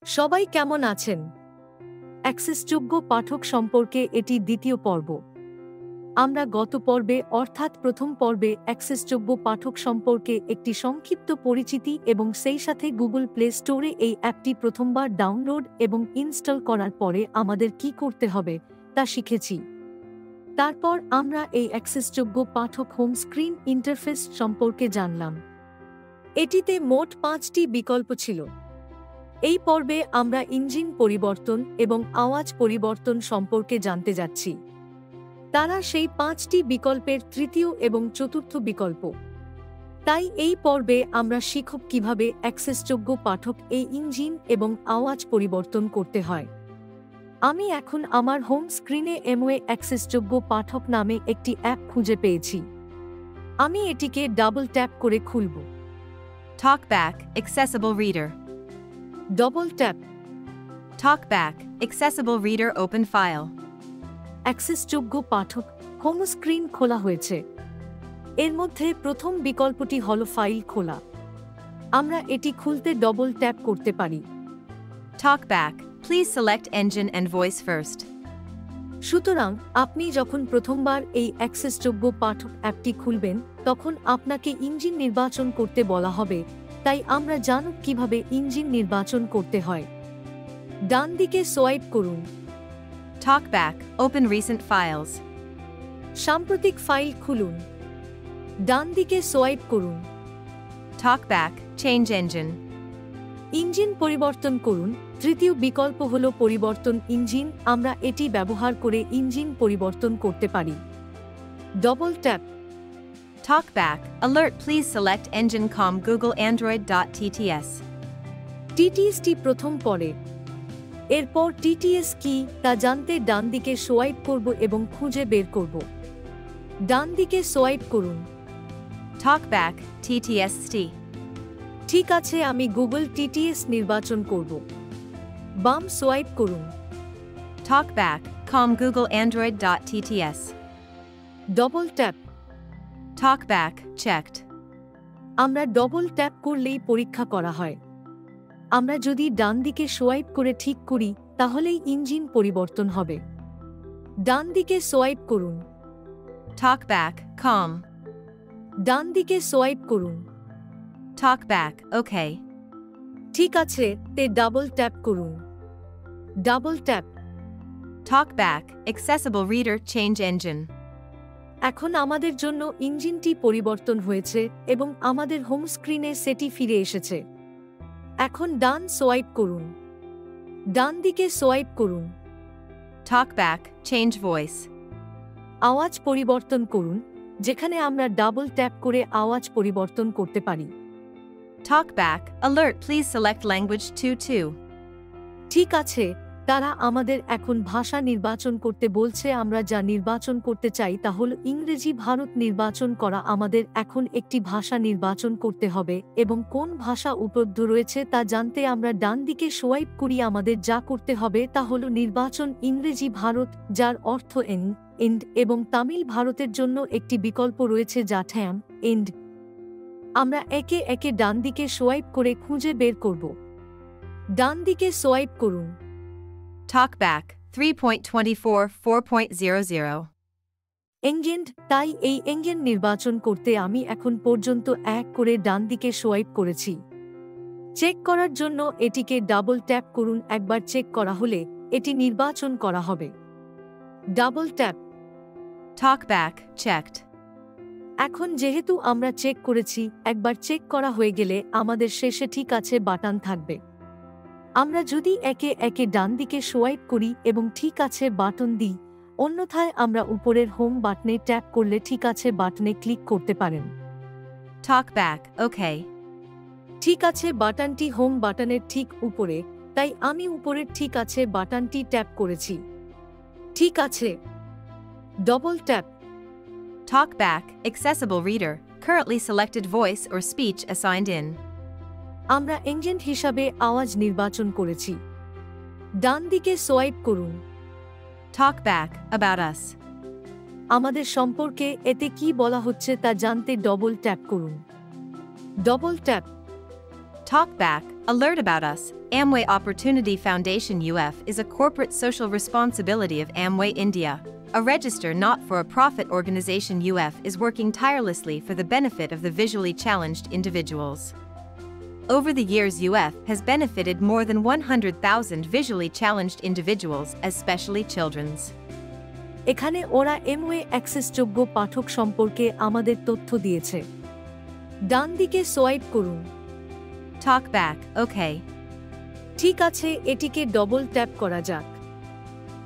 সবাই কেমন আছেন? অ্যাক্সেসযোগ্য পাঠক সম্পর্কে এটি দ্বিতীয় পর্ব। আমরা গত পর্বে অর্থাৎ প্রথম পর্বে অ্যাক্সেসযোগ্য পাঠক সম্পর্কে একটি সংক্ষিপ্ত পরিচিতি এবং সেই সাথে গুগল প্লে স্টোরে এই অ্যাপটি প্রথমবার ডাউনলোড এবং ইনস্টল করার পরে আমাদের কি করতে হবে তা শিখেছি। তারপর আমরা এই অ্যাক্সেসযোগ্য পাঠক হোম স্ক্রিন ইন্টারফেস সম্পর্কে জানলাম। এটিতে মোট 5টি বিকল্প ছিল। এই পর্বে আমরা ইঞ্জিন পরিবর্তন এবং আওয়াজ পরিবর্তন সম্পর্কে জানতে যাচ্ছি। তারা সেই 5টি বিকল্পের তৃতীয় এবং চতুর্থ বিকল্প। তাই এই পর্বে আমরা শিখব কিভাবে অ্যাক্সেসযোগ্য পাঠক এই ইঞ্জিন এবং আওয়াজ পরিবর্তন করতে হয়। আমি এখন আমার হোম স্ক্রিনে এমওয়ে অ্যাক্সেসযোগ্য পাঠক নামে একটি অ্যাপ খুঁজে পেয়েছি। আমি এটিকে ডাবল ট্যাপ করে খুলব। TalkBack, Accessible Reader. Double tap. TalkBack, Accessible Reader Open File. অ্যাক্সেসযোগ্য পাঠক হোম স্ক্রিন খোলা হয়েছে। এর মধ্যে প্রথম বিকল্পটি হল ফাইল খোলা। আমরা এটি খুলতে ডবল ট্যাপ করতে পারি। TalkBack, please select Engine and Voice first. সুতরাং আপনি যখন প্রথমবার এই অ্যাক্সেসযোগ্য পাঠক অ্যাপটি খুলবেন তখন আপনাকে ইঞ্জিন নির্বাচন করতে বলা হবে, তাই আমরা জানব কিভাবে ইঞ্জিন নির্বাচন করতে হয়। ডান দিকে সোয়াইপ করুন। TalkBack, Open Recent Files. সাম্প্রতিক ফাইল খুলুন। ডান দিকে সোয়াইপ করুন। TalkBack, Change Engine. ইঞ্জিন পরিবর্তন করুন। তৃতীয় বিকল্প হল পরিবর্তন ইঞ্জিন। আমরা এটি ব্যবহার করে ইঞ্জিন পরিবর্তন করতে পারি। Double tap. TalkBack, Alert, please select Engine com Google Android.tts. টিটিএসটি প্রথম পরে। এরপর টিটিএস কি তা জানতে ডান দিকে সোয়াইপ করব এবং খুঁজে বের করব। ডান দিকে সোয়াইপ করুন। TalkBack, TTST. ঠিক আছে, আমি গুগল টিটিএস নির্বাচন করব। বাম সোয়াইপ করুন। TalkBack, com Google Android.tts. Double tap. TalkBack, checked. আমরা ডবল ট্যাপ করলেই পরীক্ষা করা হয়। আমরা যদি ডান দিকে সোয়াইপ করে ঠিক করি তাহলেই ইঞ্জিন পরিবর্তন হবে। ডান দিকে সোয়াইপ করুন। TalkBack, com. ডান দিকে সোয়াইপ করুন। TalkBack, okay. ঠিক আছে, তে ডাবল ট্যাপ করুন। Double tap. TalkBack, Accessible Reader Change Engine. এখন আমাদের জন্য ইঞ্জিনটি পরিবর্তন হয়েছে এবং আমাদের হোম স্ক্রিনে সেটি ফিরে এসেছে। এখন ডান সোয়াইপ করুন। ডান দিকে সোয়াইপ করুন। TalkBack, Change Voice. আওয়াজ পরিবর্তন করুন, যেখানে আমরা ডাবল ট্যাপ করে আওয়াজ পরিবর্তন করতে পারি। TalkBack, Alert, please select Language 22. ঠিক আছে, তারা আমাদের এখন ভাষা নির্বাচন করতে বলছে। আমরা যা নির্বাচন করতে চাই তা হল ইংরেজি। ভারত নির্বাচন করা। আমাদের এখন একটি ভাষা নির্বাচন করতে হবে এবং কোন ভাষা উপলব্ধ রয়েছে তা জানতে আমরা ডান দিকে সোয়াইপ করি। আমাদের যা করতে হবে তা হল নির্বাচন ইংরেজি ভারত, যার অর্থ এন্ড, এবং তামিল ভারতের জন্য একটি বিকল্প রয়েছে যা ট্যাম এন্ড। আমরা একে একে ডান দিকে সোয়াইপ করে খুঁজে বের করব। ডান দিকে সোয়াইপ করুন। TalkBack, 3.24, 4.00. এঙ্গেন্ড। তাই এই এঙ্গেন নির্বাচন করতে আমি এখন পর্যন্ত এক করে ডান দিকে সোয়াইপ করেছি। চেক করার জন্য এটিকে ডাবল ট্যাপ করুন। একবার চেক করা হলে এটি নির্বাচন করা হবে। Double tap. TalkBack, checked. এখন যেহেতু আমরা চেক করেছি, একবার চেক করা হয়ে গেলে আমাদের শেষে ঠিক আছে বাটন থাকবে। আমরা যদি একে একে ডান দিকে সোয়াইপ করি এবং ঠিক আছে বাটন দিই, অন্যথায় আমরা উপরের হোম বাটনে ট্যাপ করলে ঠিক আছে বাটনে ক্লিক করতে পারেন। TalkBack, okay. ঠিক আছে বাটনটি হোম বাটনের ঠিক উপরে, তাই আমি উপরের ঠিক আছে বাটনটি ট্যাপ করেছি। ঠিক আছে। Double tap. TalkBack, Accessible Reader, currently selected voice or speech assigned in. আমরা এজেন্ট হিসাবে আওয়াজ নির্বাচন করেছি। ডান দিকে সোয়াইপ করুন। TalkBack, About Us. আমাদের সম্পর্কে এতে কি বলা হচ্ছে তা জানতে ডবল ট্যাপ করুন। Double tap. TalkBack, Alert about us. Amway Opportunity Foundation UF is a corporate social responsibility of Amway India. A registered not-for-profit organization UF is working tirelessly for the benefit of the visually challenged individuals. Over the years, UF has benefited more than 100,000 visually challenged individuals, especially children's. এখানে ওরা Amway অ্যাক্সেসযোগ্য পাঠক সম্পর্কে আমাদের তথ্য দিয়েছে। ডান দিকে swipe করুন। Talk back, okay. ঠিক আছে, এটিকে ডবল ট্যাপ করা যাক।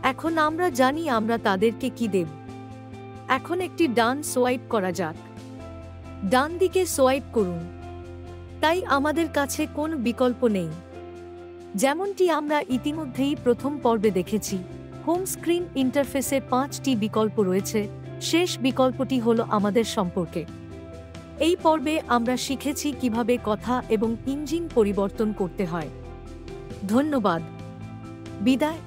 এখন আমরা জানি আমরা তাদেরকে কি দেব। এখন একটি ডান সোয়াইপ করা যাক। ডান দিকে সোয়াইপ করুন। তাই আমাদের কাছে কোনো বিকল্প নেই। যেমনটি আমরা ইতিমধ্যেই প্রথম পর্বে দেখেছি, হোম স্ক্রিন ইন্টারফেসে 5টি বিকল্প রয়েছে। শেষ বিকল্পটি হলো আমাদের সম্পর্কে। এই পর্বে আমরা শিখেছি কিভাবে কথা এবং ইঞ্জিন পরিবর্তন করতে হয়। ধন্যবাদ। বিদায়।